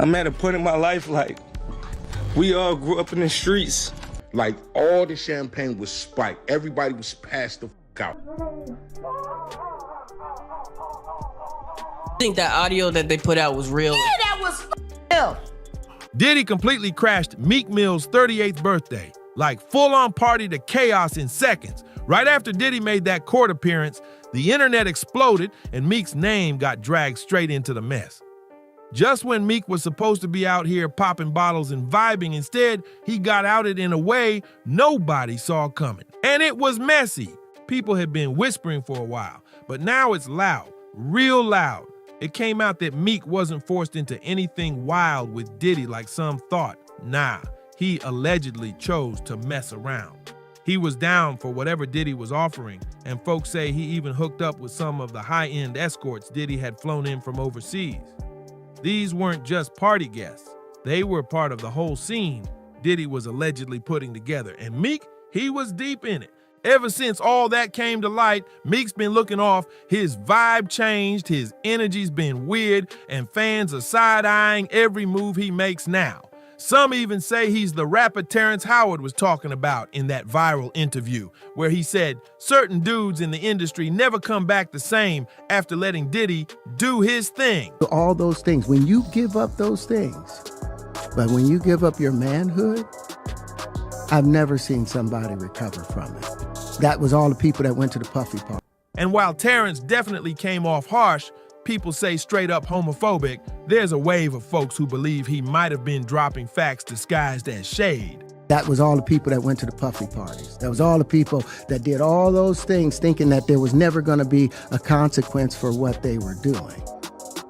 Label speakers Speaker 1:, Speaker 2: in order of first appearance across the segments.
Speaker 1: I'm at a point in my life, like, we all grew up in the streets.
Speaker 2: Like, all the champagne was spiked. Everybody was passed the fuck out.
Speaker 3: I think that audio that they put out was real.
Speaker 4: Yeah, that was real.
Speaker 5: Diddy completely crashed Meek Mill's 38th birthday, like full-on party to chaos in seconds. Right after Diddy made that court appearance, the internet exploded and Meek's name got dragged straight into the mess. Just when Meek was supposed to be out here popping bottles and vibing, instead, he got outed in a way nobody saw coming. And it was messy. People had been whispering for a while, but now it's loud, real loud. It came out that Meek wasn't forced into anything wild with Diddy like some thought. Nah, he allegedly chose to mess around. He was down for whatever Diddy was offering, and folks say he even hooked up with some of the high-end escorts Diddy had flown in from overseas. These weren't just party guests. They were part of the whole scene Diddy was allegedly putting together. And Meek, he was deep in it. Ever since all that came to light, Meek's been looking off. His vibe changed, his energy's been weird, and fans are side-eyeing every move he makes now. Some even say he's the rapper Terrence Howard was talking about in that viral interview, where he said certain dudes in the industry never come back the same after letting Diddy do his thing.
Speaker 6: All those things, when you give up those things, but when you give up your manhood, I've never seen somebody recover from it. That was all the people that went to the Puffy party.
Speaker 5: And while Terrence definitely came off harsh, people say straight up homophobic, there's a wave of folks who believe he might have been dropping facts disguised as shade.
Speaker 6: That was all the people that went to the Puffy parties. That was all the people that did all those things thinking that there was never going to be a consequence for what they were doing.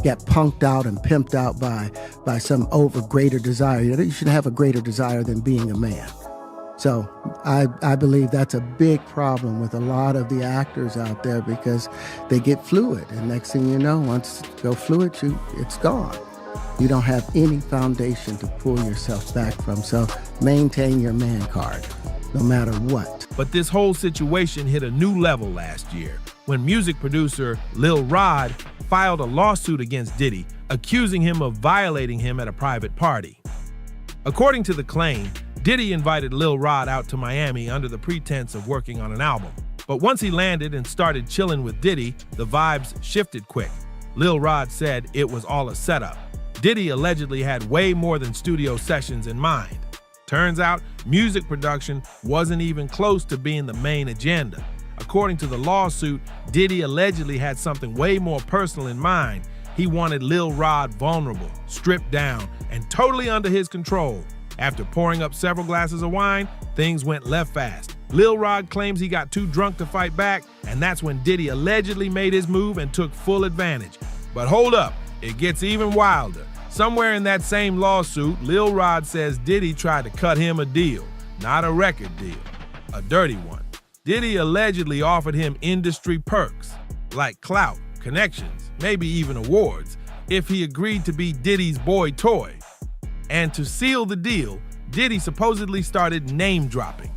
Speaker 6: Get punked out and pimped out by some greater desire. You should have a greater desire than being a man. So I believe that's a big problem with a lot of the actors out there because they get fluid. And next thing you know, once you go fluid, it's gone. You don't have any foundation to pull yourself back from. So maintain your man card, no matter what.
Speaker 5: But this whole situation hit a new level last year when music producer Lil Rod filed a lawsuit against Diddy, accusing him of violating him at a private party. According to the claim, Diddy invited Lil Rod out to Miami under the pretense of working on an album. But once he landed and started chilling with Diddy, the vibes shifted quick. Lil Rod said it was all a setup. Diddy allegedly had way more than studio sessions in mind. Turns out, music production wasn't even close to being the main agenda. According to the lawsuit, Diddy allegedly had something way more personal in mind. He wanted Lil Rod vulnerable, stripped down, and totally under his control. After pouring up several glasses of wine, things went left fast. Lil Rod claims he got too drunk to fight back, and that's when Diddy allegedly made his move and took full advantage. But hold up, it gets even wilder. Somewhere in that same lawsuit, Lil Rod says Diddy tried to cut him a deal, not a record deal, a dirty one. Diddy allegedly offered him industry perks, like clout, connections, maybe even awards, if he agreed to be Diddy's boy toy. And to seal the deal, Diddy supposedly started name-dropping.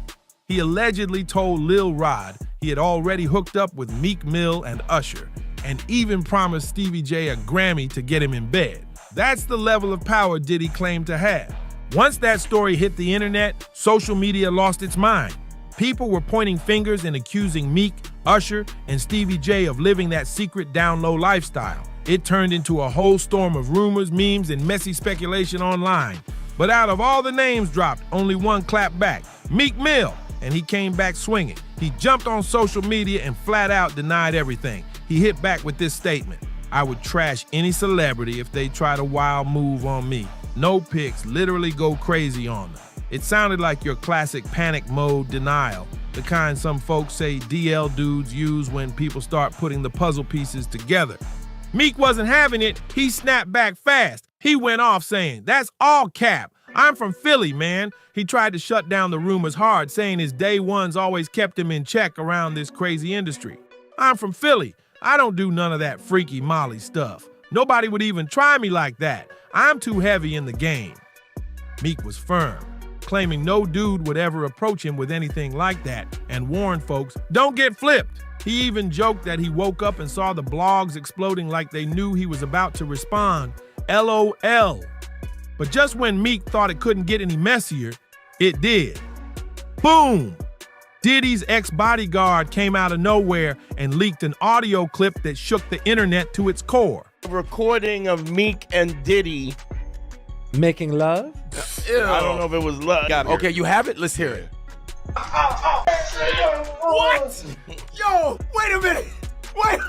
Speaker 5: He allegedly told Lil Rod he had already hooked up with Meek Mill and Usher, and even promised Stevie J a Grammy to get him in bed. That's the level of power Diddy claimed to have. Once that story hit the internet, social media lost its mind. People were pointing fingers and accusing Meek, Usher, and Stevie J of living that secret down-low lifestyle. It turned into a whole storm of rumors, memes, and messy speculation online. But out of all the names dropped, only one clapped back, Meek Mill, and he came back swinging. He jumped on social media and flat out denied everything. He hit back with this statement: "I would trash any celebrity if they tried a wild move on me. No pics, literally go crazy on them." It sounded like your classic panic mode denial, the kind some folks say DL dudes use when people start putting the puzzle pieces together. Meek wasn't having it. He snapped back fast. He went off saying, "That's all cap. I'm from Philly, man." He tried to shut down the rumors hard, saying his day ones always kept him in check around this crazy industry. "I'm from Philly. I don't do none of that freaky Molly stuff. Nobody would even try me like that. I'm too heavy in the game." Meek was firm, claiming no dude would ever approach him with anything like that, and warned folks, don't get flipped. He even joked that he woke up and saw the blogs exploding like they knew he was about to respond. LOL. But just when Meek thought it couldn't get any messier, it did. Boom! Diddy's ex-bodyguard came out of nowhere and leaked an audio clip that shook the internet to its core.
Speaker 4: Recording of Meek and Diddy.
Speaker 7: Making love?
Speaker 4: I don't know if it was love.
Speaker 8: Okay, you have it? Let's hear it. What? Yo, wait a minute. Wait,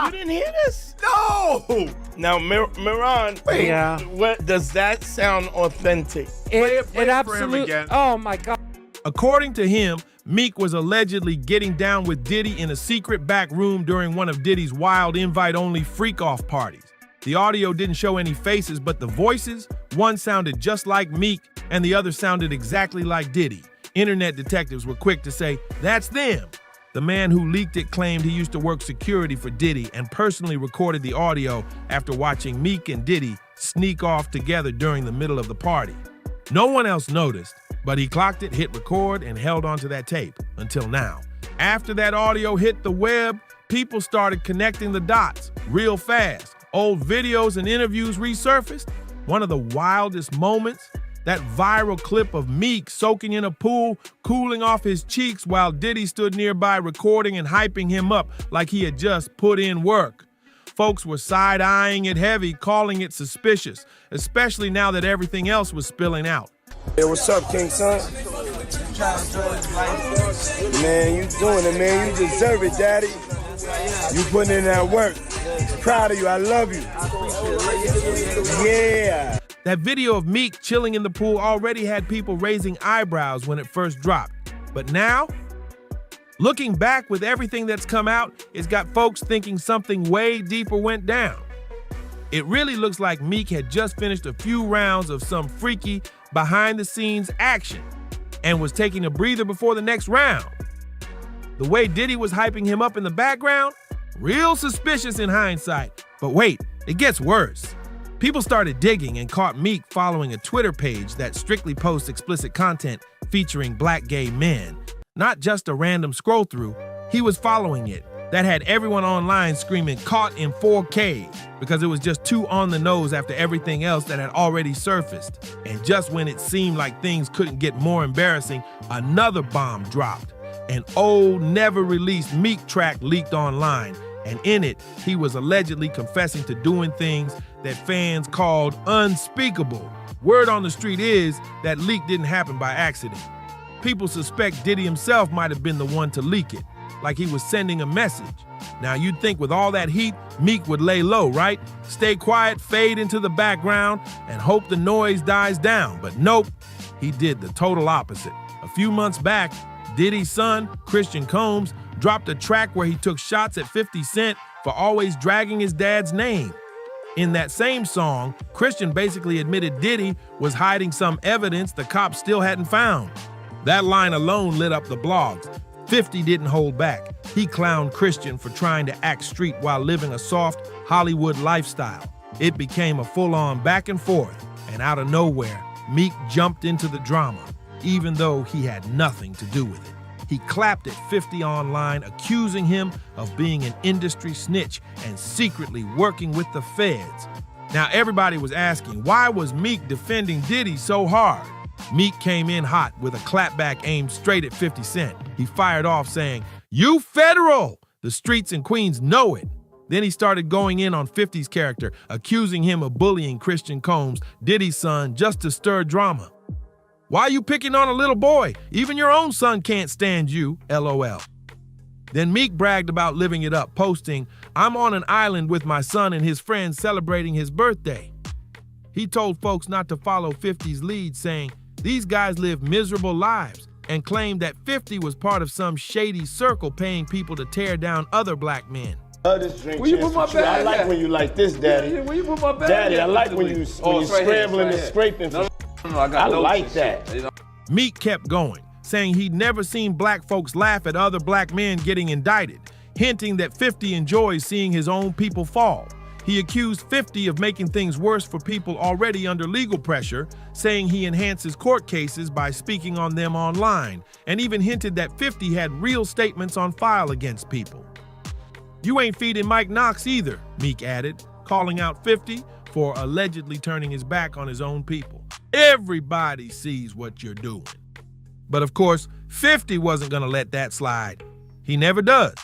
Speaker 4: You didn't hear this?
Speaker 8: no!
Speaker 4: Now, Miran,
Speaker 7: Yeah.
Speaker 4: what does that sound authentic?
Speaker 8: Play it
Speaker 7: It
Speaker 8: for him
Speaker 7: absolutely.
Speaker 8: again.
Speaker 7: Oh my God.
Speaker 5: According to him, Meek was allegedly getting down with Diddy in a secret back room during one of Diddy's wild invite-only freak-off parties. The audio didn't show any faces, but the voices, one sounded just like Meek and the other sounded exactly like Diddy. Internet detectives were quick to say, that's them. The man who leaked it claimed he used to work security for Diddy and personally recorded the audio after watching Meek and Diddy sneak off together during the middle of the party. No one else noticed, but he clocked it, hit record, and held onto that tape until now. After that audio hit the web, people started connecting the dots real fast. Old videos and interviews resurfaced. One of the wildest moments, that viral clip of Meek soaking in a pool, cooling off his cheeks while Diddy stood nearby recording and hyping him up like he had just put in work. Folks were side-eyeing it heavy, calling it suspicious, especially now that everything else was spilling out.
Speaker 1: Hey, what's up, King Son? Man, you doing it, man. You deserve it, Daddy. You putting in that work. Proud of you. I love you. Yeah.
Speaker 5: That video of Meek chilling in the pool already had people raising eyebrows when it first dropped. But now, looking back with everything that's come out, it's got folks thinking something way deeper went down. It really looks like Meek had just finished a few rounds of some freaky behind-the-scenes action and was taking a breather before the next round. The way Diddy was hyping him up in the background, real suspicious in hindsight. But wait, it gets worse. People started digging and caught Meek following a Twitter page that strictly posts explicit content featuring black gay men. Not just a random scroll through, he was following it. That had everyone online screaming caught in 4K because it was just too on the nose after everything else that had already surfaced. And just when it seemed like things couldn't get more embarrassing, another bomb dropped. An old, never-released Meek track leaked online, and in it, he was allegedly confessing to doing things that fans called unspeakable. Word on the street is that leak didn't happen by accident. People suspect Diddy himself might have been the one to leak it, like he was sending a message. Now you'd think with all that heat, Meek would lay low, right? Stay quiet, fade into the background, and hope the noise dies down. But nope, he did the total opposite. A few months back, Diddy's son, Christian Combs, dropped a track where he took shots at 50 Cent for always dragging his dad's name. In that same song, Christian basically admitted Diddy was hiding some evidence the cops still hadn't found. That line alone lit up the blogs. 50 didn't hold back. He clowned Christian for trying to act street while living a soft Hollywood lifestyle. It became a full-on back and forth, and out of nowhere, Meek jumped into the drama, even though he had nothing to do with it. He clapped at 50 online, accusing him of being an industry snitch and secretly working with the feds. Now everybody was asking, why was Meek defending Diddy so hard? Meek came in hot with a clapback aimed straight at 50 Cent. He fired off saying, "You federal! The streets in Queens know it." Then he started going in on 50's character, accusing him of bullying Christian Combs, Diddy's son, just to stir drama. "Why you picking on a little boy? Even your own son can't stand you, LOL. Then Meek bragged about living it up, posting, "I'm on an island with my son and his friends celebrating his birthday." He told folks not to follow 50's lead, saying, "These guys live miserable lives," and claimed that 50 was part of some shady circle paying people to tear down other black men.
Speaker 1: This drink
Speaker 8: Where you put my
Speaker 1: chance with you. I
Speaker 8: bag
Speaker 1: like
Speaker 8: at?
Speaker 1: when you like this, Daddy.
Speaker 8: Yeah, where you put my bag
Speaker 1: Daddy,
Speaker 8: at?
Speaker 1: I like when you
Speaker 8: it's right
Speaker 1: scrambling
Speaker 8: here,
Speaker 1: and
Speaker 8: it's right
Speaker 1: scraping.
Speaker 8: here. No, I got
Speaker 1: I
Speaker 8: notes
Speaker 1: like
Speaker 8: and
Speaker 1: that.
Speaker 8: shit, you know?
Speaker 5: Meek kept going, saying he'd never seen black folks laugh at other black men getting indicted, hinting that 50 enjoys seeing his own people fall. He accused 50 of making things worse for people already under legal pressure, saying he enhances court cases by speaking on them online, and even hinted that 50 had real statements on file against people. "You ain't feeding Mike Knox either," Meek added, calling out 50 for allegedly turning his back on his own people. Everybody sees what you're doing. But of course, 50 wasn't gonna let that slide. He never does.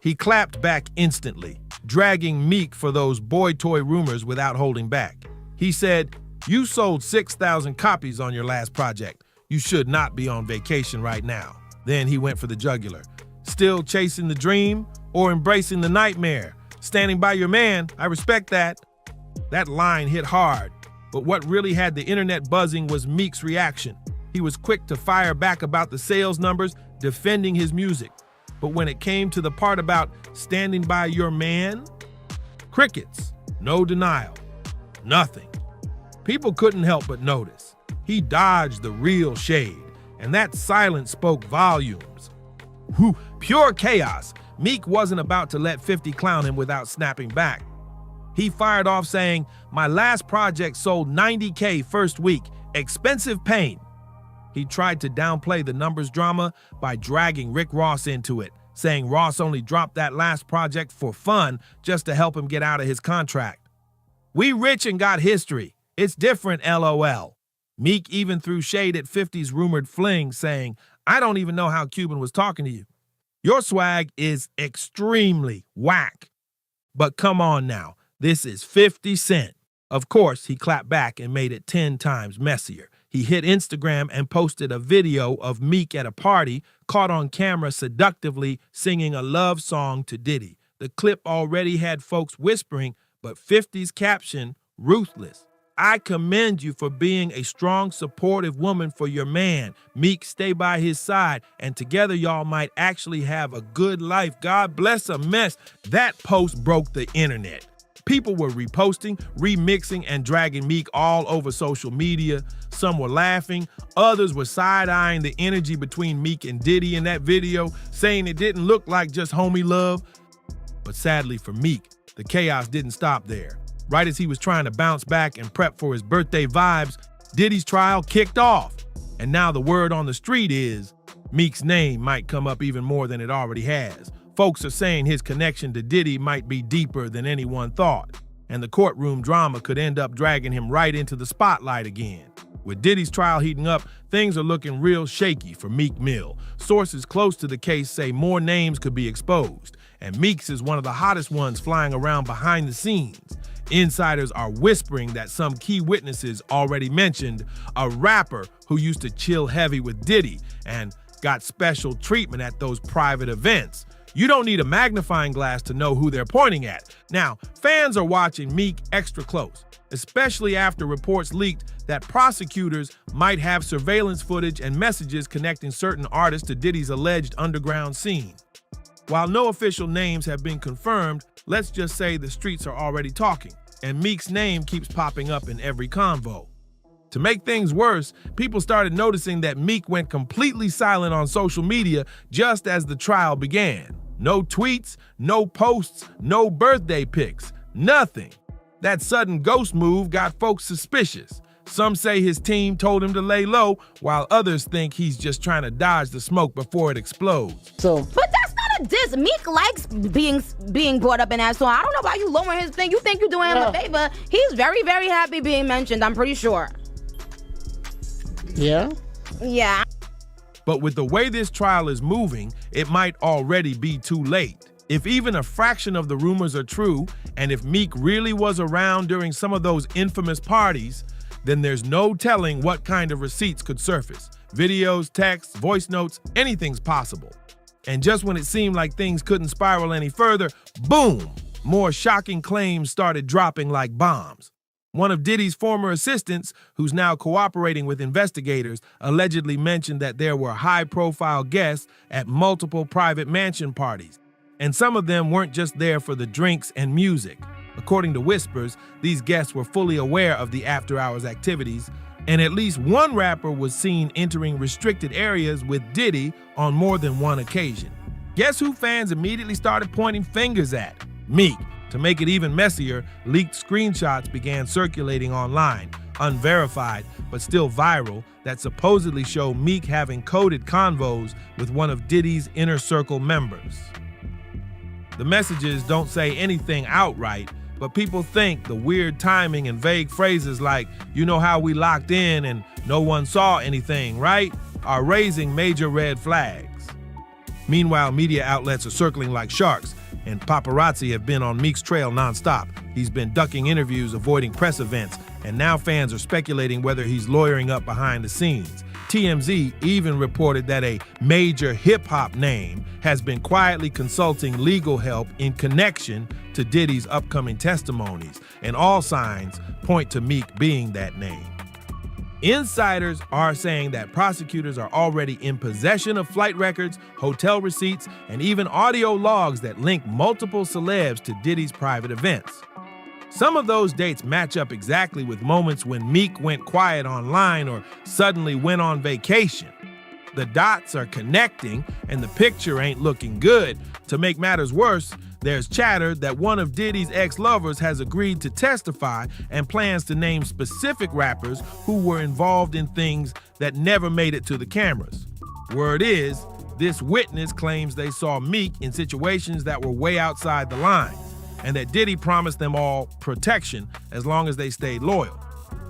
Speaker 5: He clapped back instantly, dragging Meek for those boy toy rumors without holding back. He said, "You sold 6,000 copies on your last project. You should not be on vacation right now." Then he went for the jugular. Still chasing the dream or embracing the nightmare? Standing by your man, I respect that. That line hit hard, but what really had the internet buzzing was Meek's reaction. He was quick to fire back about the sales numbers, defending his music. But when it came to the part about standing by your man, crickets, no denial, nothing. People couldn't help but notice. He dodged the real shade, and that silence spoke volumes. Whew, pure chaos. Meek wasn't about to let 50 clown him without snapping back. He fired off saying, "My last project sold 90K first week, expensive pain." He tried to downplay the numbers drama by dragging Rick Ross into it, saying Ross only dropped that last project for fun just to help him get out of his contract. "We rich and got history. It's different, LOL." Meek even threw shade at 50's rumored fling, saying, "I don't even know how Cuban was talking to you. Your swag is extremely whack." But come on now, this is 50 Cent. Of course, he clapped back and made it 10 times messier. He hit Instagram and posted a video of Meek at a party, caught on camera seductively singing a love song to Diddy. The clip already had folks whispering, but 50's caption, "Ruthless. I commend you for being a strong, supportive woman for your man. Meek, stay by his side, and together y'all might actually have a good life. God bless a mess." That post broke the internet. People were reposting, remixing, and dragging Meek all over social media. Some were laughing, others were side-eyeing the energy between Meek and Diddy in that video, saying it didn't look like just homie love. But sadly for Meek, the chaos didn't stop there. Right as he was trying to bounce back and prep for his birthday vibes, Diddy's trial kicked off. And now the word on the street is Meek's name might come up even more than it already has. Folks are saying his connection to Diddy might be deeper than anyone thought, and the courtroom drama could end up dragging him right into the spotlight again. With Diddy's trial heating up, things are looking real shaky for Meek Mill. Sources close to the case say more names could be exposed, and Meek's is one of the hottest ones flying around behind the scenes. Insiders are whispering that some key witnesses already mentioned a rapper who used to chill heavy with Diddy and got special treatment at those private events. You don't need a magnifying glass to know who they're pointing at. Now, fans are watching Meek extra close, especially after reports leaked that prosecutors might have surveillance footage and messages connecting certain artists to Diddy's alleged underground scene. While no official names have been confirmed, let's just say the streets are already talking, and Meek's name keeps popping up in every convo. To make things worse, people started noticing that Meek went completely silent on social media just as the trial began. No tweets, no posts, no birthday pics, nothing. That sudden ghost move got folks suspicious. Some say his team told him to lay low, while others think he's just trying to dodge the smoke before it explodes.
Speaker 9: But that's not a diss. Meek likes being brought up in that song. I don't know why you lowering his thing. You think you're doing him a favor. He's very, very happy being mentioned, I'm pretty sure.
Speaker 10: Yeah?
Speaker 9: Yeah.
Speaker 5: But with the way this trial is moving, it might already be too late. If even a fraction of the rumors are true, and if Meek really was around during some of those infamous parties, then there's no telling what kind of receipts could surface. Videos, texts, voice notes, anything's possible. And just when it seemed like things couldn't spiral any further, boom, more shocking claims started dropping like bombs. One of Diddy's former assistants, who's now cooperating with investigators, allegedly mentioned that there were high-profile guests at multiple private mansion parties, and some of them weren't just there for the drinks and music. According to whispers, these guests were fully aware of the after-hours activities, and at least one rapper was seen entering restricted areas with Diddy on more than one occasion. Guess who fans immediately started pointing fingers at? Meek. To make it even messier, leaked screenshots began circulating online, unverified but still viral, that supposedly show Meek having coded convos with one of Diddy's inner circle members. The messages don't say anything outright, But people think the weird timing and vague phrases like, you know how we locked in and no one saw anything, right? Are raising major red flags. Meanwhile, media outlets are circling like sharks, and paparazzi have been on Meek's trail nonstop. He's been ducking interviews, avoiding press events, and now fans are speculating whether he's lawyering up behind the scenes. TMZ even reported that a major hip-hop name has been quietly consulting legal help in connection to Diddy's upcoming testimonies, and all signs point to Meek being that name. Insiders are saying that prosecutors are already in possession of flight records, hotel receipts, and even audio logs that link multiple celebs to Diddy's private events. Some of those dates match up exactly with moments when Meek went quiet online or suddenly went on vacation. The dots are connecting and the picture ain't looking good. To make matters worse, there's chatter that one of Diddy's ex-lovers has agreed to testify and plans to name specific rappers who were involved in things that never made it to the cameras. Word is, this witness claims they saw Meek in situations that were way outside the lines, and that Diddy promised them all protection as long as they stayed loyal.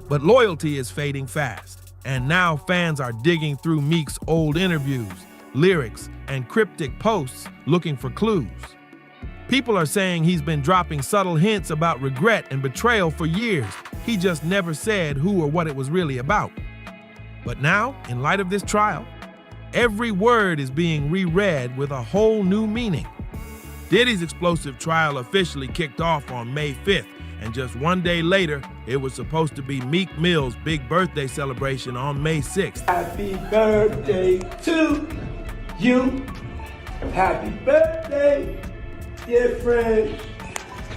Speaker 5: But loyalty is fading fast, and now fans are digging through Meek's old interviews, lyrics, and cryptic posts looking for clues. People are saying he's been dropping subtle hints about regret and betrayal for years. He just never said who or what it was really about. But now, in light of this trial, every word is being reread with a whole new meaning. Diddy's explosive trial officially kicked off on May 5th, and just one day later, it was supposed to be Meek Mill's big birthday celebration on May 6th.
Speaker 1: Happy birthday to you. Happy birthday, dear friend.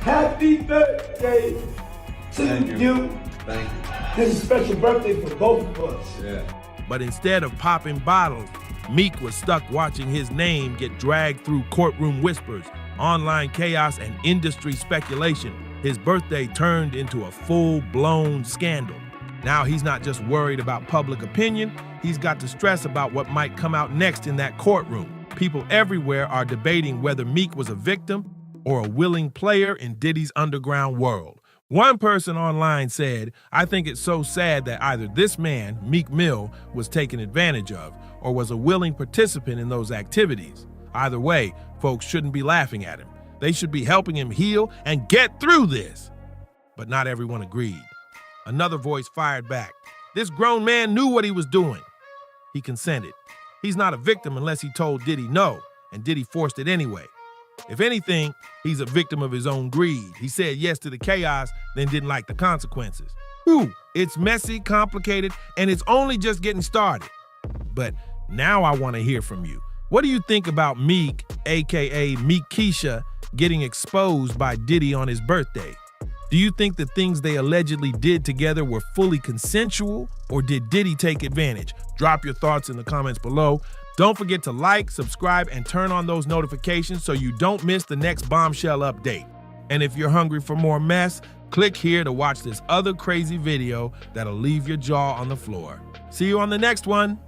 Speaker 1: Happy birthday to you.
Speaker 8: Thank you.
Speaker 1: This is a special birthday for both of us.
Speaker 8: Yeah.
Speaker 5: But instead of popping bottles, Meek was stuck watching his name get dragged through courtroom whispers, online chaos, and industry speculation. His birthday turned into a full-blown scandal. Now he's not just worried about public opinion, he's got to stress about what might come out next in that courtroom. People everywhere are debating whether Meek was a victim or a willing player in Diddy's underground world. One person online said, "I think it's so sad that either this man, Meek Mill, was taken advantage of or was a willing participant in those activities. Either way, folks shouldn't be laughing at him. They should be helping him heal and get through this." But not everyone agreed. Another voice fired back. This grown man knew what he was doing. He consented. He's not a victim unless he told Diddy no, and Diddy forced it anyway. If anything, he's a victim of his own greed. He said yes to the chaos, then didn't like the consequences. Whew, it's messy, complicated, and it's only just getting started. But now I want to hear from you. What do you think about Meek, aka Meek Keisha, getting exposed by Diddy on his birthday? Do you think the things they allegedly did together were fully consensual, or did Diddy take advantage? Drop your thoughts in the comments below. Don't forget to like, subscribe, and turn on those notifications so you don't miss the next bombshell update. And if you're hungry for more mess, click here to watch this other crazy video that'll leave your jaw on the floor. See you on the next one.